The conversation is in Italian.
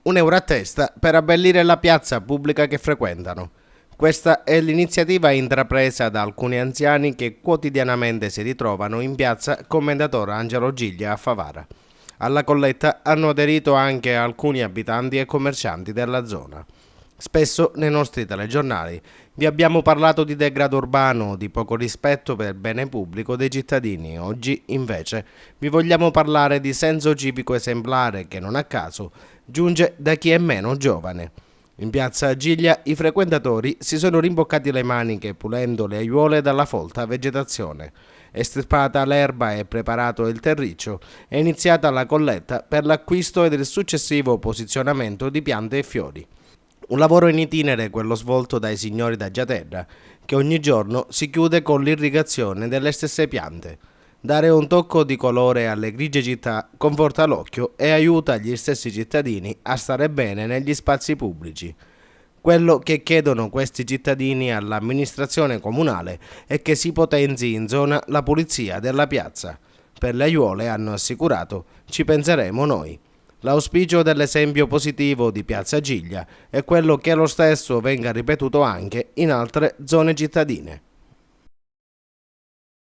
1 euro a testa per abbellire la piazza pubblica che frequentano. Questa è l'iniziativa intrapresa da alcuni anziani che quotidianamente si ritrovano in piazza Commendatore Angelo Giglia a Favara. Alla colletta hanno aderito anche alcuni abitanti e commercianti della zona. Spesso nei nostri telegiornali vi abbiamo parlato di degrado urbano, di poco rispetto per il bene pubblico dei cittadini. Oggi, invece, vi vogliamo parlare di senso civico esemplare che, non a caso, giunge da chi è meno giovane. In piazza Giglia i frequentatori si sono rimboccati le maniche pulendo le aiuole dalla folta vegetazione. Estirpata l'erba e preparato il terriccio, è iniziata la colletta per l'acquisto ed il successivo posizionamento di piante e fiori. Un lavoro in itinere quello svolto dai signori da Giaterra, che ogni giorno si chiude con l'irrigazione delle stesse piante. Dare un tocco di colore alle grigie città conforta l'occhio e aiuta gli stessi cittadini a stare bene negli spazi pubblici. Quello che chiedono questi cittadini all'amministrazione comunale è che si potenzi in zona la pulizia della piazza. Per le aiuole, hanno assicurato, ci penseremo noi. L'auspicio dell'esempio positivo di Piazza Giglia è quello che lo stesso venga ripetuto anche in altre zone cittadine.